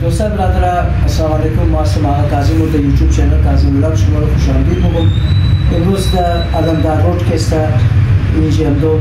دوستان برادر السلام علیکم. ما سما کاظم در یوتیوب چینل کاظم ولاگ شما رو خوش آمدید میگم. امروز در علمدار رود که است اینجا همدم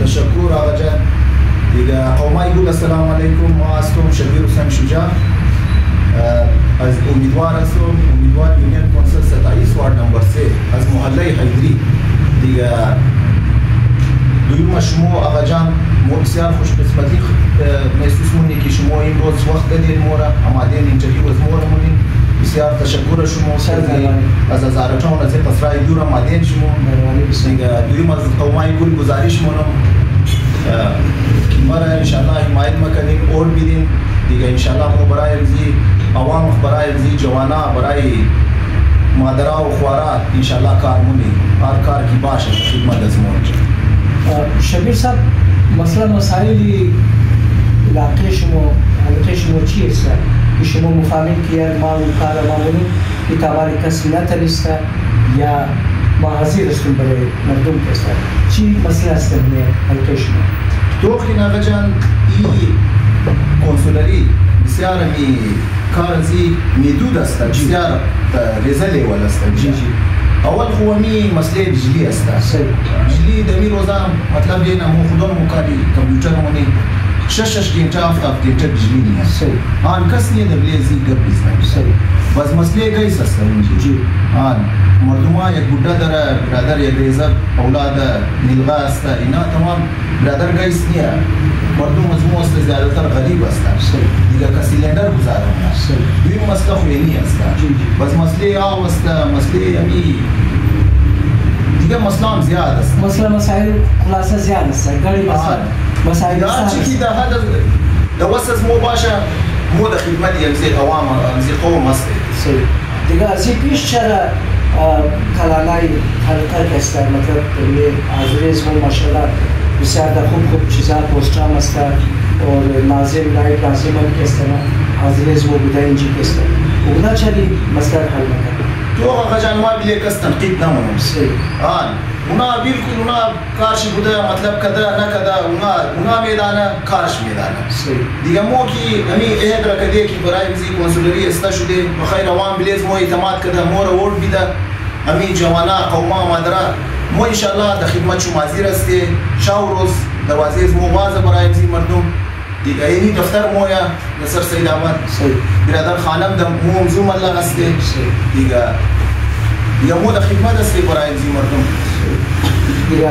تشكر أوجه إذا قوما يقول السلام عليكم وأستم شبير حسين شجاع از امیدوار هستم امیدوار یونین کونسل 27 وارد نمبر 3 از محله حیدری دیگه دویم شما آقا جان بسیار خوش قسمتی محسوس مونی که شما این روز وقت دادین مورا آماده اینترویو از مورا مونین بسیار تشکر شما از هزاران از قصرهای دور آماده شما دیگه دویم از قوما یقول گزارش مونم که مرا انشالله حمایت میکنیم اور بیدین دیگه انشالله مو برای رزی عوام برای رزی جوانا برای مادرها و خوارا انشالله کار مونی هر کار کی باشه خدمت از مون. شبیر صاحب مثلا مسائلی علاقه شما حلقه شما چی است که شما مفاهیم که ما و کار ما بودیم که تاباری کسی نتریسته یا ما حاضر هستیم برای مردم کسا چی مسئله است در حلقه شما؟ توقی ناغا جان ای کنسولری بسیار می کارزی میدود است بسیار ریزه لیول است. اول خوانی مسئله بجلی است. بجلی دمی روزا مطلب دینا مو خودم مکاری کامپیوتر مونی شش گینچه هفت گینچه بجلی نیست. آن کس نیه دبلیزی گپ بیزنه. بس مسئله گیس است اینجی. آن مردما یک بودا داره برادر یک ریزه اولاد نیلغا است اینا تمام برادر گیس نیه. مردم از مو است زیادتر غریب است. دیگه کسی لندر گذارم است. دوی مسئله خوینی است. بس مسئله آو است مسئله امی دیگه مسئله هم زیاد است. مسائل خلاصه زیاد است. گری مسائل چیزی ده هذا دوسس مو باشه مو ده خدمت یمزی عوام یمزی قوم است. دیگه از این پیش چرا کلانای حلقه کستر مطلب به حاضریز مو ماشاءالله بسیار در خوب چیزا پوسترام است اور ناظم لایق ناظم هم کستر حاضریز مو بوده اینجی کستر اونا چلی مسئله حل میکنه تو آقا جان ما بیلی کس تنقید نمونم اونا بالکل اونا کارش بوده مطلب کده نکده اونا میدانه کارش میدانه دیگه مو کی همی اهد را کده که برای بزی کنسولری استا شده بخیر عوام بلیز مو اعتماد کده مو را ووٹ بیده همی جوانا قوما مادره مو انشاءالله در خدمت شما حاضر استی شاو روز دروازه از مو بازه برای بزی مردم دیگه اینی دفتر مویا نصر سید احمد برادر خانم در مو مزوم الله استی دیگه مو در خدمت استی برای بزی مردم دیگه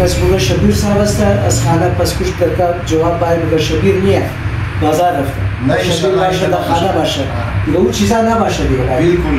پس بگه شبیر صاحب است از خانه پس کش درکا جواب باید بگه شبیر نیه بازار رفته نه شبیر باشه در خانه باشه دیگه اون چیزا نباشه دیگه بالکل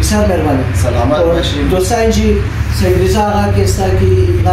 بسیار مهربانی سلامت باشید دوستان اینجی سید رضا آقا که است که اینا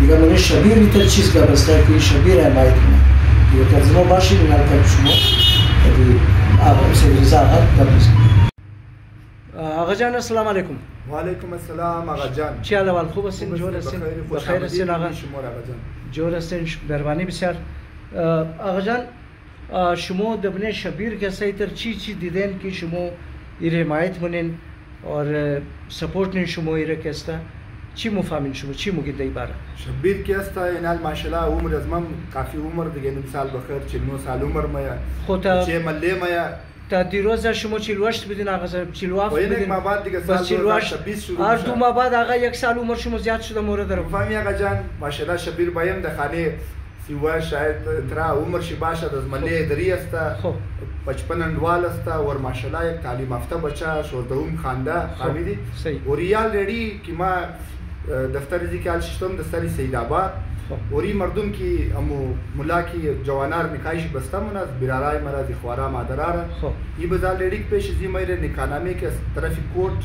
دیگه من شبیر میتر چیز قبل است که شبیر حمایت کنه دیگه ترجمه باشه اینا که شما دی آقا سید رضا آقا قبل است آقا جان السلام علیکم وعلیکم السلام آقا جان چی حال خوب هستین جور هستین بخیر هستین آقا شما آقا جان جور هستین مهربانی بسیار آقا جان شما دبن شبیر که سایتر چی دیدن که شما ایره حمایت منین اور سپورت نین شما ایره که است چی مفهمین شما چی مگید دی باره شبیر که است اینال ماشاءالله عمر از من کافی عمر دیگه مثال بخیر 49 سال عمر مایا خود چه مله مایا تا دیروز شما 48 بدین آقا صاحب 47 بدین ما بعد دیگه سال 2020 شروع هر دو ما بعد آقا یک سال عمر شما زیاد شده مورد رو فهمی آقا جان ماشاءالله شبیر بایم در خانه سیوا شاید ترا عمر شی باشه از مله دری است 55 اندوال است اور ماشاءالله یک تعلیم یافته بچه شوردوم خانده فهمیدی اوریال ریڈی که ما دفتر ذکر ششتم دفتر سید آباد اوری مردم کی امو ملا کی جوانار نکایش بستم از برارای مرا دی خوارا مادرارا یہ بازار لیڈی پیش زی میرے نکانامے کے طرف کوٹ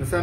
مثلا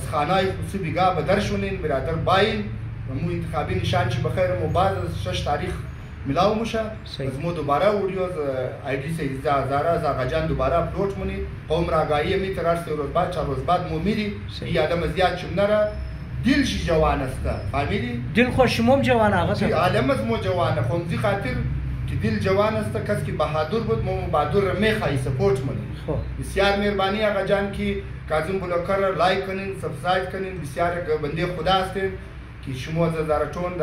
از خانه خصوصی بیگا بدرشونین برادر باین مو انتخابی نشان چی بخیر مو بعد 6 تاریخ ملاو مشه از مو دوباره ویدیوز آیدی سے زارا زاغجان دوباره اپلود مونی قوم راگایی می ترار سے روز بعد 4 روز بعد مو میری ای آدم زیاد چمنره دل شي جوان است فهمیدی دل خوشموم جوان آقا صاحب عالم از مو جوان خمزی خاطر که دل جوان است کس کی بهادر بود مو بهادر می خای سپورت مونی بسیار مهربانی آقا جان کی کاظم بلوکر لایک کنین سبسکرایب کنین بسیار بنده خدا هستین که شما زارتون د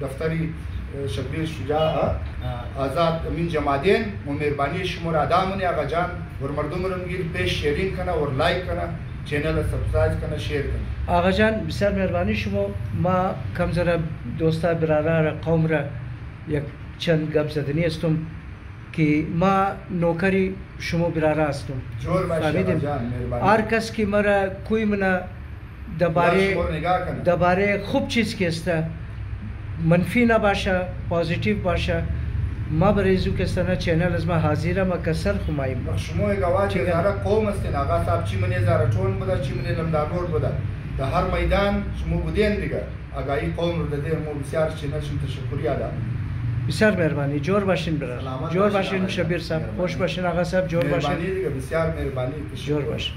دفتری شبیر شجاع آزاد امین جمادین مو مهربانی شما را ادا منی آقا جان اور مردم رنگیر پیش شیرینگ کنا اور لایک کنا چینل سبسکرایب کنا شیر کنا آقا جان بسیار مهربانی شما ما کم ذره دوستا برادر قوم را یک چند گپ زدنی استم که ما نوکری شما براره هستم. جور باشه فهمیدیم؟ جان مهربانی. هر کس که مرا کوئی منا درباره خوب چیز که است منفی نباشه پوزیتیو باشه ما برای زو کستانه چینل از ما حاضرم و کسر خماییم. شما گواهی که زاره قوم استین آقا صاحب چی منی زاره چون بوده چی منی لمدارور بوده در هر میدان شما بودین دیگه آگاهی قوم رو داده ما بسیار چینل شما تشکری آدم. بسیار مهربانی. جور باشین برادر. جور باشین شبیر صاحب. خوش باشین آقا صاحب. جور باشین. مهربانی دیگه بسیار مهربانی. جور باشین.